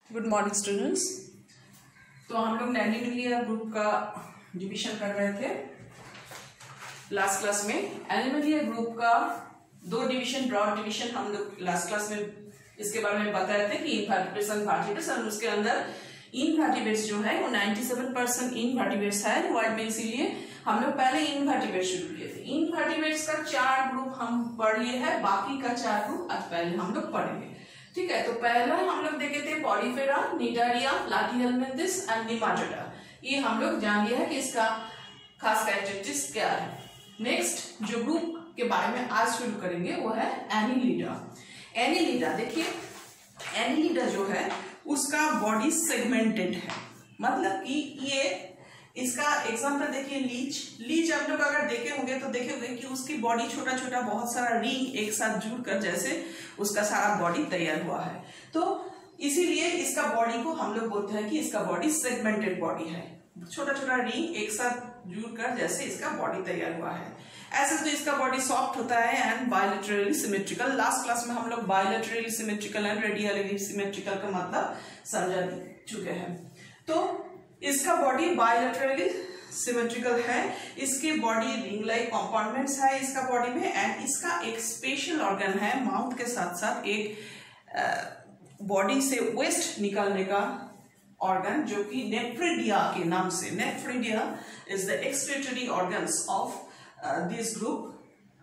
Good morning students. तो हम लोग एनिमलिया ग्रुप का डिवीजन कर रहे थे लास्ट क्लास में। एनिमलिया ग्रुप का दो डिवीजन, ब्रॉड डिवीजन हम लोग लास्ट क्लास में इसके बारे में बताए थे कि इनवर्टिब्रेट्स और वर्टिब्रेट्स, और उसके अंदर इनवर्टिब्रेट्स जो है वो 97% इनवर्टिब्रेट्स है वर्ल्ड में, इसीलिए हम लोग पहले इनवर्टिब्रेट्स शुरू किए थे। इनवर्टिब्रेट्स का 4 ग्रुप हम पढ़ लिए हैं, बाकी का 4 ग्रुप आज पहले हम लोग पढ़ेंगे। ठीक है, तो पहला हम लोग देखे थे पॉलीफेरा, निडारिया, प्लाटीहेल्मिन्थिस एंड निमाटोडा। ये हम लोग जान लिया है कि इसका खास कैरेक्टरिस्टिक्स क्या है। नेक्स्ट जो ग्रुप के बारे में आज शुरू करेंगे वो है एनिलिडा। एनिलिडा देखिए, एनिलिडा जो है उसका बॉडी सेगमेंटेड है, मतलब कि ये इसका एग्जांपल देखिए लीच आप लोग अगर देखे होंगे तो देखे होंगे कि उसकी बॉडी छोटा छोटा बहुत सारा रिंग एक साथ जुड़कर जैसे उसका सारा बॉडी तैयार हुआ है। तो इसीलिए इसका बॉडी को हम लोग बोलते हैं कि इसका बॉडी सेगमेंटेड बॉडी है, छोटा छोटा रिंग एक साथ जुड़कर जैसे इसका बॉडी तैयार हुआ है। ऐसे तो इसका बॉडी सॉफ्ट होता है and bilaterally symmetrical. Last class में हम लोग bilaterally symmetrical and radially symmetrical का मतलब समझा चुके हैं। तो इसका बॉडी बायलैटरली सिमेट्रिकल है, इसके बॉडी रिंग लाइक कंपार्टमेंट्स है इसका बॉडी में, एंड इसका एक स्पेशल ऑर्गन है माउथ के साथ साथ एक बॉडी से वेस्ट निकलने का ऑर्गन जो कि नेफ्रिडिया के नाम से, nephridia is the excretory organs of this group,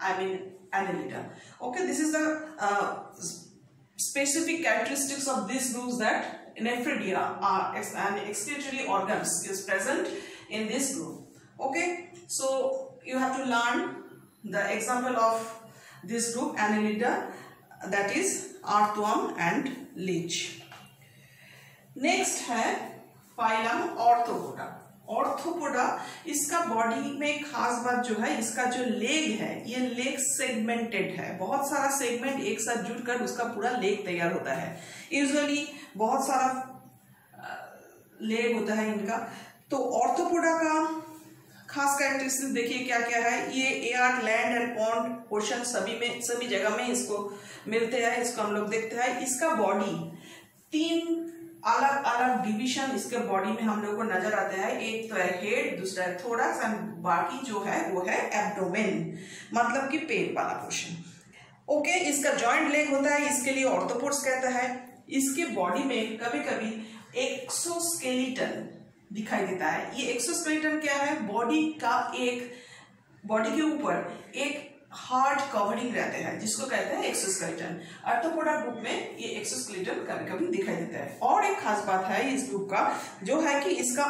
I mean Annelida. Okay, this is the specific characteristics of these groups, that nephridia and excretory organs is present in this group. Okay, so you have to learn the example of this group Annelida, that is earthworm and leech. Next है phylum Orthopoda. Arthropoda, इसका body में खास बात जो है इसका जो leg है, ये लेग सेगमेंटेड है, बहुत सारा सेगमेंट एक साथ जुड़कर उसका पूरा लेग तैयार होता है। यूजुअली बहुत सारा लेग होता है इनका। तो ऑर्थोपोडा का खास कैरेक्टरिस्टिक्स देखिए क्या क्या है। ये air, land and pond ocean सभी जगह में इसको मिलते हैं, इसको हम लोग देखते हैं। इसका बॉडी 3 अलग अलग डिवीजन इसके बॉडी में हम लोग को नजर आते हैं। एक तो है हेड, दूसरा है थोरैक्स एंड बाकी जो है वो है एब्डोमेन, मतलब कि पेट वाला पोर्शन। ओके, इसका जॉइंट लेग होता है, इसके लिए ऑर्थोपोड्स कहता है। इसके बॉडी में कभी कभी एक्सोस्केलेटन दिखाई देता है। ये एक्सोस्केलेटन क्या है? बॉडी के ऊपर एक हार्ड कवरिंग रहते हैं जिसको कहते हैं एक्सोस्केलेटन। आर्थ्रोपोडा ग्रुप में ये एक्सोस्केलेटन कभी कभी दिखाई देता है। और एक खास बात है इस ग्रुप का जो है कि इसका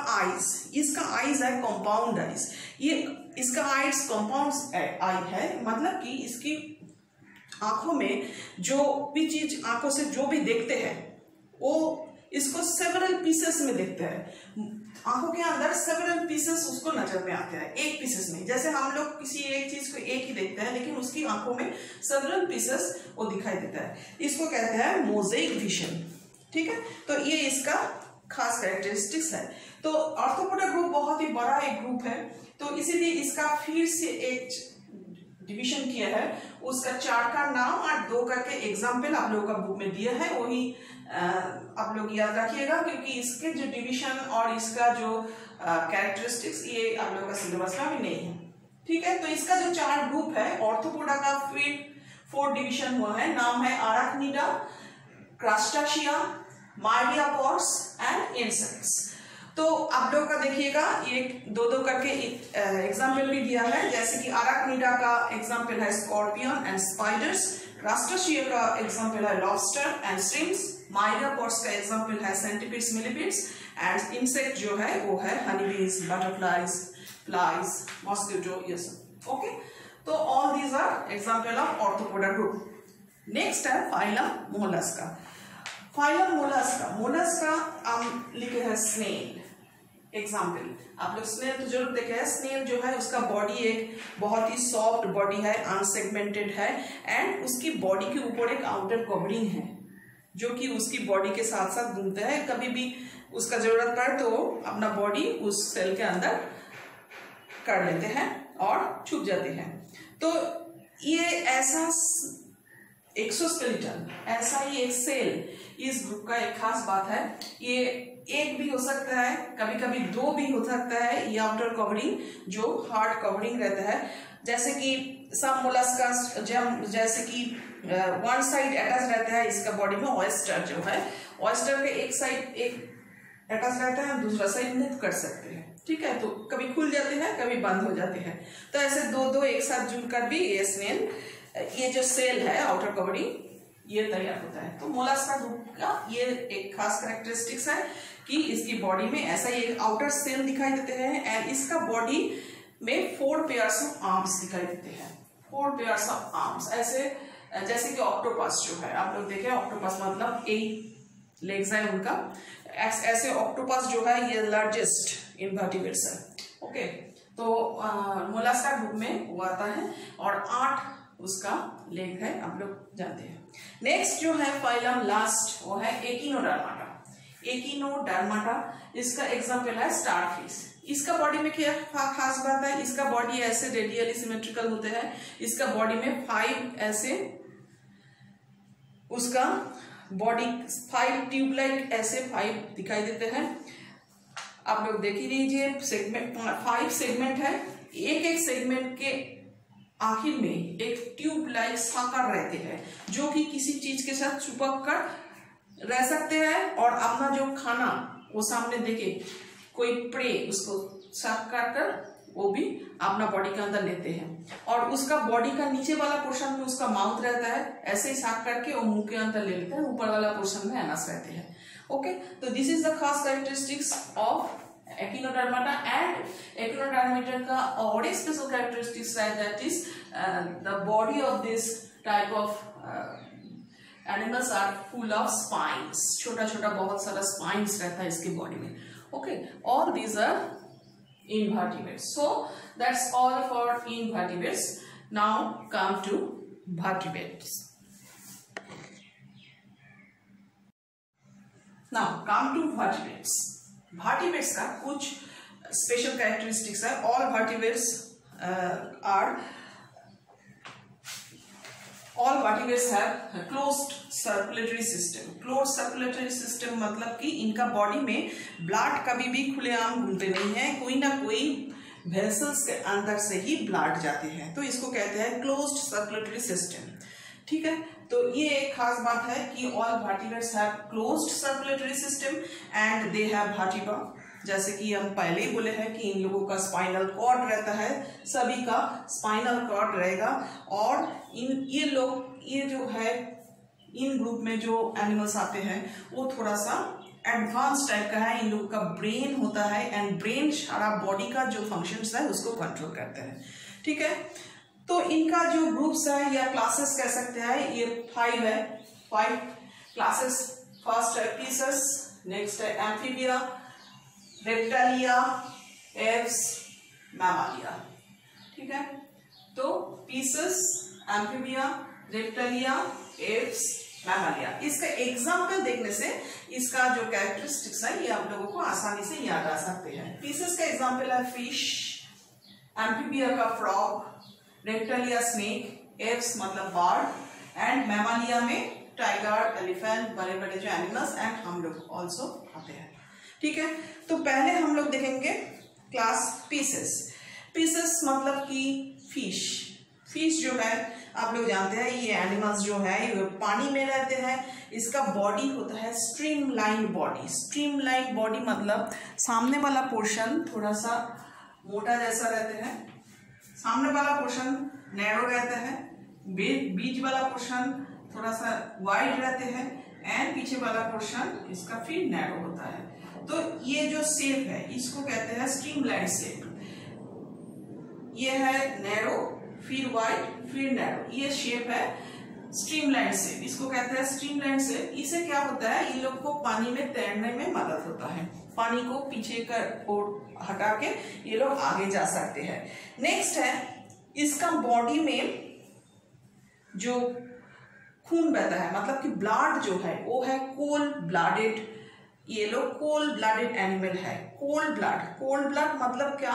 आईज है कंपाउंड आईज। ये इसका आईज कंपाउंड आई है, मतलब कि इसकी आंखों में जो भी चीज आंखों से जो भी देखते हैं वो इसको सेवरल पीसेस में देखते हैं। आंखों के अंदर सेवरल पीसेस उसको नजर में आते हैं, एक पीसेस में। जैसे हम लोग किसी एक चीज को एक ही देखते हैं लेकिन उसकी आंखों में सेवरल पीसेस वो दिखाई देता है, इसको कहते हैं मोज़ेक विजन। ठीक है, तो ये इसका खास कैरेक्टरिस्टिक्स है। तो ऑर्थोपोडा ग्रुप बहुत ही बड़ा एक ग्रुप है, तो इसीलिए इसका फिर से एक डिवीजन किया है। उसका 4 का नाम और 2 करके एग्जाम्पल आप लोगों का बुक में दिया है, वही आप लोग याद रखिएगा, क्योंकि इसके जो डिवीजन और इसका जो कैरेक्टरिस्टिक्स ये आप लोगों का सिलेबस में भी नहीं है। ठीक है, तो इसका जो 4 ग्रुप है ऑर्थोपोडा का, फिर 4 डिवीजन हुआ है। नाम है आराक्निडा, क्रस्टाशिया, मार्डियापोड्स एंड इंसेक्ट्स। तो आप लोगों का देखिएगा ये 2-2 करके एग्जाम्पल भी दिया है। जैसे कि आराक्निडा का एग्जाम्पल है स्कॉर्पियन एंड स्पाइडर्स, क्रस्टाशिया का एग्जाम्पल है लॉबस्टर एंड श्रिम्प्स, मार्डियापोड्स का एग्जाम्पल है सेंटीपीड्स, मिलीपीड्स, एंड इंसेक्ट जो है वो है हनीबीज, बटरफ्लाइज, फ्लाइज, मॉस्किटो, ये सब। ओके, तो all these are example of arthropoda group. Next है फाइलम मोलस्का। फाइलम मोलस्का हम लिखे हैं स्नेल। एग्जाम्पल आप लोग स्नेल तो जरूर देखे हैं। स्नेल जो है उसका बॉडी एक बहुत ही सॉफ्ट बॉडी है, अनसेगमेंटेड है, एंड उसकी बॉडी के ऊपर एक आउटर कवरिंग है जो कि उसकी बॉडी के साथ साथ घूमता है। कभी भी उसका जरूरत पड़े तो अपना बॉडी उस सेल के अंदर कर लेते हैं और छुप जाते हैं। तो ये ऐसा एक्सोस्केलेटन, ऐसा ही एक सेल इस ग्रुप का एक खास बात है। ये एक भी हो सकता है, कभी कभी दो भी हो सकता है। ये आउटर कवरिंग जो हार्ड कवरिंग रहता है, जैसे कि सब मोलस्कस, जैसे कि वन साइड अटैच रहता है इसका बॉडी में। ऑयस्टर जो है, ऑयस्टर के एक साइड एक अटैच रहता है, दूसरा साइड मूव कर सकते हैं, ठीक है। तो कभी खुल जाते हैं, कभी बंद हो जाते हैं। तो ऐसे दो दो एक साथ जुड़कर भी ये स्नेल, ये जो सेल है आउटर कवरिंग, ये तैयार होता है। तो मोलस्का ग्रुप का ये एक खास कैरेक्टरिस्टिक्स है कि इसकी बॉडी में ऐसा ही एक आउटर सेल दिखाई देते हैं एंड इसका बॉडी में 4 पेयर्स ऑफ आर्म्स दिखाई देते हैं। 4 पेयर्स ऑफ आर्म्स, ऐसे जैसे कि ऑक्टोपस जो है, आप लोग देखें ऑक्टोपस मतलब 8 लेग्स है उनका। ऐसे ऑक्टोपस जो है ये लार्जेस्ट इनवर्टिब्रेट्स है। ओके, तो मोलस्का ग्रुप में वो आता है और 8 उसका लेग है, आप लोग जानते हैं। नेक्स्ट जो है फाइलम लास्ट, वो है एकिनोडर्माटा। एकिनोडर्माटा, इसका एग्जांपल है स्टारफिश। इसका बॉडी में क्या खास बात है, इसका बॉडी ऐसे रेडियली सिमेट्रिकल होते हैं। इसका बॉडी में 5 ऐसे, उसका बॉडी 5 ट्यूबलाइट ऐसे 5 दिखाई देते हैं। आप लोग देख ही लीजिए, सेगमेंट 5 सेगमेंट है। एक एक सेगमेंट के आखिर में एक ट्यूब लाइक साकर रहते हैं, जो कि किसी चीज के साथ चिपक कर रह सकते हैं और अपना जो खाना वो सामने देखे, कोई प्रे उसको साफ कर वो भी अपना बॉडी के अंदर लेते हैं। और उसका बॉडी का नीचे वाला पोर्शन में उसका माउथ रहता है, ऐसे ही साफ करके वो मुंह के अंदर ले लेते हैं, ऊपर वाला पोर्शन में एनस रहते हैं। ओके, तो दिस इज द खास characteristics of echinodermata. And echinodermata का और एक स्पेशल कैरेक्टरिस्टिक्स है, that is the body of this type of animals are full of spines. छोटा छोटा बहुत सारा स्पाइन्स रहता है इसकी बॉडी में। Okay, all these are invertebrates. So that's all for invertebrates. Now come to vertebrates. Now come to vertebrates. Vertebrates का कुछ special characteristics है। All vertebrates have a closed circulatory system. Close circulatory system मतलब कि इनका body में blood कभी भी खुलेआम घूमते नहीं है, कोई ना कोई वेसल्स के अंदर से ही ब्लड जाते हैं, तो इसको कहते हैं क्लोज्ड सर्कुलेटरी सिस्टम, ठीक है। तो ये एक खास बात है कि all vertebrates have closed circulatory system and they have vertebra. जैसे कि हम पहले ही बोले हैं कि इन लोगों का स्पाइनल कॉर्ड रहता है, सभी का स्पाइनल कॉर्ड रहेगा। और ये जो है इन ग्रुप में जो एनिमल्स आते हैं वो थोड़ा सा एडवांस टाइप का है। इन लोगों का ब्रेन होता है एंड ब्रेन सारा बॉडी का जो फंक्शंस है उसको कंट्रोल करते हैं, ठीक है। तो इनका जो ग्रुप्स है या क्लासेस कह सकते हैं, ये 5 है, 5 क्लासेस। फर्स्ट है पीसस, नेक्स्ट है एम्फीबिया, रेप्टालिया, एव्स, मैमालिया, ठीक है। तो पीसस, एम्फीबिया, रेप्टालिया, एव्स, मैमालिया। इसका एग्जाम्पल देखने से इसका जो कैरेक्टरिस्टिक्स है ये आप लोगों को आसानी से याद आ सकते हैं। पीसस का एग्जाम्पल है फिश, एम्फीबिया का फ्रॉग, रेप्टालिया स्नेक, एव्स मतलब बर्ड एंड मैमालिया में टाइगर, एलिफेंट, बड़े बड़े जो एनिमल्स एंड हम लोग ऑल्सो आते हैं, ठीक है। तो पहले हम लोग देखेंगे क्लास पीसेस। पीसेस मतलब कि फिश। फिश जो है आप लोग जानते हैं ये एनिमल्स जो है ये पानी में रहते हैं। इसका बॉडी होता है स्ट्रीमलाइन बॉडी। स्ट्रीमलाइन बॉडी मतलब सामने वाला पोर्शन थोड़ा सा मोटा जैसा रहते हैं, सामने वाला पोर्शन नैरो रहता है, बीच वाला पोर्शन थोड़ा सा वाइड रहते हैं एंड पीछे वाला पोर्शन इसका फिर नैरो होता है। तो ये जो शेप है इसको कहते हैं स्ट्रीमलाइन शेप। ये है नैरो, फिर वाइड, फिर नैरो, ये शेप है स्ट्रीमलाइन शेप, इसको कहते हैं स्ट्रीमलाइन शेप। इससे क्या होता है, इन लोग को पानी में तैरने में मदद होता है, पानी को पीछे कर और हटा के ये लोग आगे जा सकते हैं। नेक्स्ट है इसका बॉडी में जो खून बहता है मतलब कि ब्लड जो है वो है कोल्ड ब्लडेड। ये लोग कोल्ड ब्लडेड एनिमल है। कोल्ड ब्लड, कोल्ड ब्लड मतलब क्या,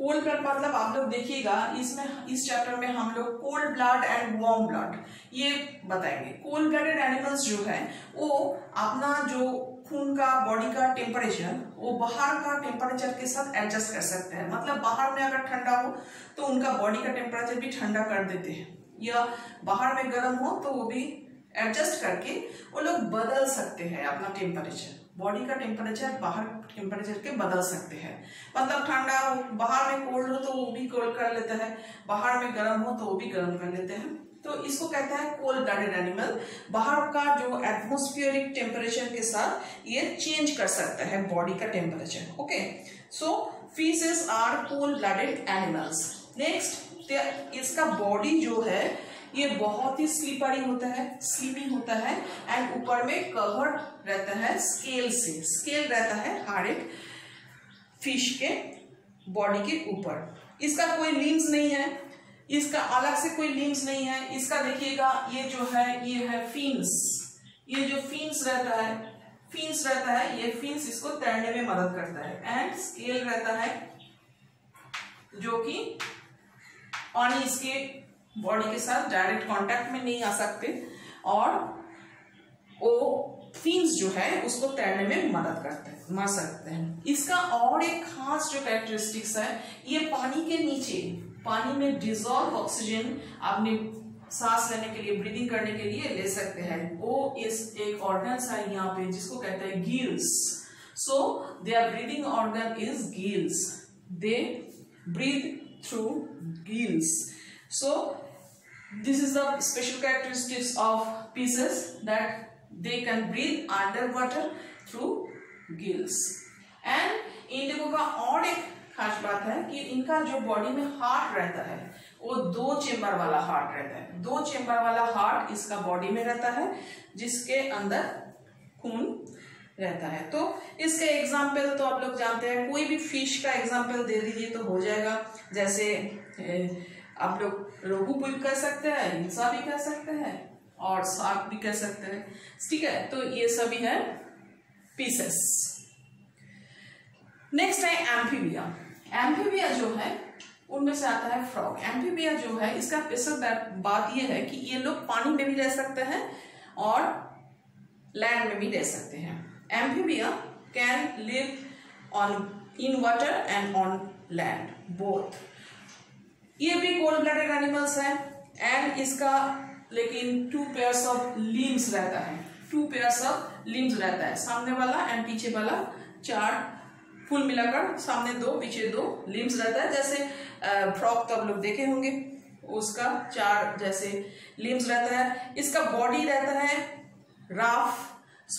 कोल्ड ब्लड मतलब आप लोग देखिएगा इसमें इस चैप्टर में हम लोग cold blood and warm blood ये बताएंगे। कोल्ड ब्लडेड एनिमल्स जो है वो अपना जो खून का बॉडी का टेम्परेचर वो बाहर का टेम्परेचर के साथ एडजस्ट कर सकते हैं। मतलब बाहर में अगर ठंडा हो तो उनका बॉडी का टेम्परेचर भी ठंडा कर देते हैं, या बाहर में गर्म हो तो वो भी एडजस्ट करके वो लोग बदल सकते हैं अपना टेम्परेचर, बॉडी का टेम्परेचर बाहर टेम्परेचर के बदल सकते हैं। मतलब ठंडा हो, बाहर में कोल्ड हो तो वो भी कोल्ड कर लेता है, बाहर में गर्म हो तो वो भी गर्म कर लेते हैं। तो इसको कहते हैं कोल्ड ब्लडेड एनिमल। बाहर का जो एटमॉस्फेरिक टेम्परेचर के साथ ये चेंज कर सकता है बॉडी का temperature. Okay, so fishes are cold blooded animals. Next, इसका बॉडी जो है ये बहुत ही स्लीपरी होता है, स्लीपी होता है एंड ऊपर में कवर्ड रहता है स्केल से। स्केल रहता है हर एक फिश के बॉडी के ऊपर। इसका कोई लिम्स नहीं है, इसका अलग से कोई लिम्स नहीं है। इसका देखिएगा ये जो है ये है फिन्स, ये जो फिन्स रहता है ये फिन्स इसको तैरने में मदद करता है। एंड स्केल रहता है जो कि पानी इसके बॉडी के साथ डायरेक्ट कांटेक्ट में नहीं आ सकते और वो फिन्स जो है उसको तैरने में मदद करते हैं, मर सकते हैं। इसका और एक खास जो कैरेक्टरिस्टिक्स है, ये पानी के नीचे पानी में डिजॉल्व ऑक्सीजन अपने सांस लेने के लिए, ब्रीदिंग करने के लिए ले सकते हैं। वो इस एक ऑर्गन है यहाँ पे जिसको कहते हैं gills. So their breathing organ is gills, they breathe through gills. So this is the special characteristics of fishes that they can breathe underwater through gills. And इन लोगों का और एक खास बात है कि इनका जो बॉडी में हार्ट रहता है वो 2 चेम्बर वाला हार्ट रहता है। 2 चेम्बर वाला हार्ट इसका बॉडी में रहता है जिसके अंदर खून रहता है। तो इसके एग्जाम्पल तो आप लोग जानते हैं, कोई भी फिश का एग्जाम्पल दे दीजिए तो हो जाएगा। जैसे आप लोग रोहू भी कह सकते हैं, हिंसा भी कह सकते हैं और शार्क भी कह सकते हैं, ठीक है। तो ये सभी है फिशेस। नेक्स्ट है एम्फीबिया। एम्फीबिया जो है उनमें से आता है फ्रॉग। एम्फीबिया जो है इसका स्पेशल बात ये है कि ये लोग पानी में भी रह सकते हैं और लैंड में भी रह सकते हैं। Amphibia can live in water and on land both. ये भी कोल्ड ब्लडेड एनिमल्स है एंड इसका लेकिन 2 पेयर्स ऑफ लिम्स रहता है। 2 पेयर्स ऑफ लिम्स रहता है, सामने वाला एंड पीछे वाला 4 फुल मिलाकर सामने 2 पीछे 2 लिम्स रहता है। जैसे फ्रॉग तो आप लोग देखे होंगे, उसका 4 जैसे लिम्स रहता है। इसका बॉडी रहता है राफ,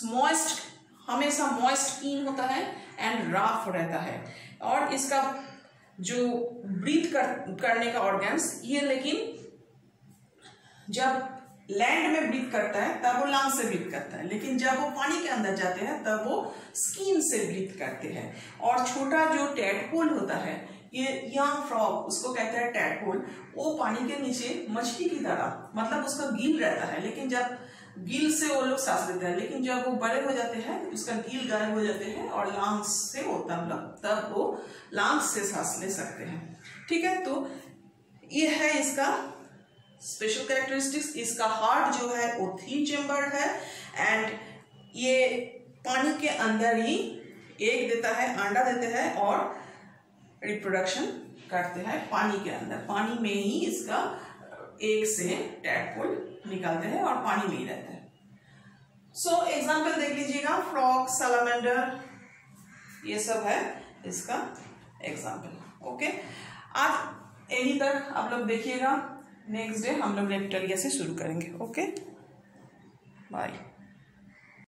मॉइस्ट, हमेशा मॉइस्ट स्किन होता है एंड राफ रहता है। और इसका जो ब्रीथ करने का ऑर्गन्स ये, लेकिन जब लैंड में ब्रीथ करता है तब वो लंग से ब्रीथ करता है, लेकिन जब वो पानी के अंदर जाते हैं तब वो स्किन से ब्रीथ करते हैं। और छोटा जो टैडपोल होता है, ये यंग फ्रॉग उसको कहते हैं टैडपोल, वो पानी के नीचे मछली की तरह, मतलब उसका गिल रहता है, लेकिन जब गिल से वो लोग सांस लेते हैं, लेकिन जब वो बड़े हो जाते हैं उसका गिल गायब हो जाते हैं और लंग्स से वो तब वो लंग्स से सांस ले सकते हैं, ठीक है। तो ये है इसका स्पेशल कैरेक्टरिस्टिक्स। इसका हार्ट जो है वो 3 चेम्बर्ड है एंड ये पानी के अंदर ही एग देता है, अंडा देते हैं और रिप्रोडक्शन करते हैं पानी के अंदर। पानी में ही इसका एग से टैडपोल निकालते हैं और पानी में ही रहते हैं। सो एग्जाम्पल देख लीजिएगा, फ्रॉग, सैलामेंडर, ये सब है इसका एग्जाम्पल। ओके, आज यहीं तक आप लोग देखिएगा। नेक्स्ट डे हम लोग रेप्टिलिया से शुरू करेंगे। Okay, bye.